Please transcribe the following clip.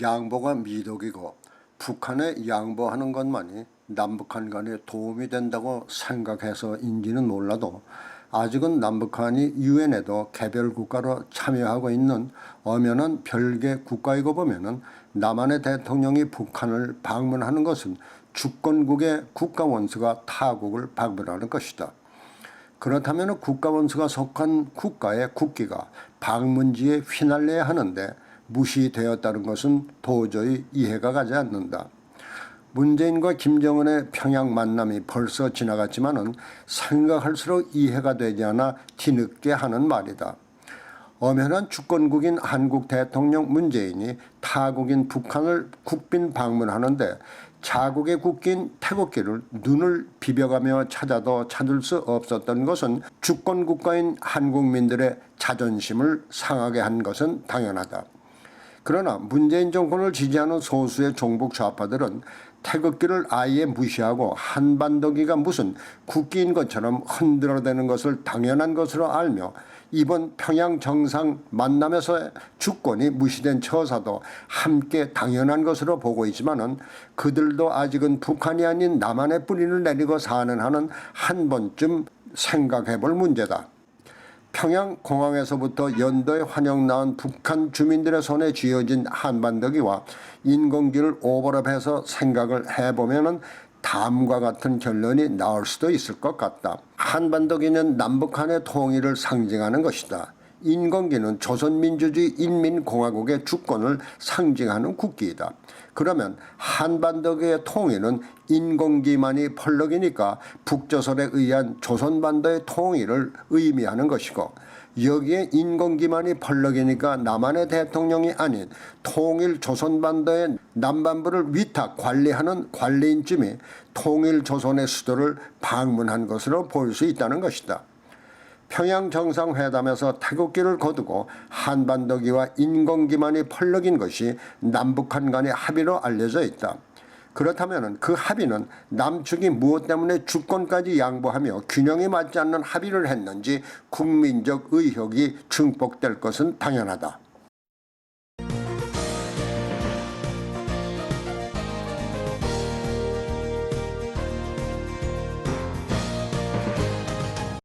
양보가 미덕이고 북한에 양보하는 것만이 남북한 간에 도움이 된다고 생각해서인지는 몰라도 아직은 남북한이 유엔에도 개별 국가로 참여하고 있는 엄연한 별개 국가이고 보면은 남한의 대통령이 북한을 방문하는 것은 주권국의 국가원수가 타국을 방문하는 것이다. 그렇다면 국가원수가 속한 국가의 국기가 방문지에 휘날려야 하는데 무시되었다는 것은 도저히 이해가 가지 않는다. 문재인과 김정은의 평양 만남이 벌써 지나갔지만은 생각할수록 이해가 되지 않아 뒤늦게 하는 말이다. 엄연한 주권국인 한국 대통령 문재인이 타국인 북한을 국빈 방문하는데 자국의 국기인 태극기를 눈을 비벼가며 찾아도 찾을 수 없었던 것은 주권국가인 한국민들의 자존심을 상하게 한 것은 당연하다. 그러나 문재인 정권을 지지하는 소수의 종북 좌파들은 태극기를 아예 무시하고 한반도기가 무슨 국기인 것처럼 흔들어대는 것을 당연한 것으로 알며 이번 평양 정상 만남에서의 주권이 무시된 처사도 함께 당연한 것으로 보고 있지만은 그들도 아직은 북한이 아닌 남한의 뿌리를 내리고 사는 한은 한 번쯤 생각해볼 문제다. 평양 공항에서부터 연도에 환영 나온 북한 주민들의 손에 쥐어진 한반도기와 인공기를 오버랩해서 생각을 해보면은 다음과 같은 결론이 나올 수도 있을 것 같다. 한반도기는 남북한의 통일을 상징하는 것이다. 인공기는 조선민주주의 인민공화국의 주권을 상징하는 국기이다. 그러면 한반도의 통일은 인공기만이 펄럭이니까 북조선에 의한 조선반도의 통일을 의미하는 것이고 여기에 인공기만이 펄럭이니까 남한의 대통령이 아닌 통일 조선반도의 남반부를 위탁 관리하는 관리인쯤이 통일 조선의 수도를 방문한 것으로 볼 수 있다는 것이다. 평양 정상회담에서 태극기를 거두고 한반도기와 인공기만이 펄럭인 것이 남북한 간의 합의로 알려져 있다. 그렇다면 그 합의는 남측이 무엇 때문에 주권까지 양보하며 균형이 맞지 않는 합의를 했는지 국민적 의혹이 증폭될 것은 당연하다.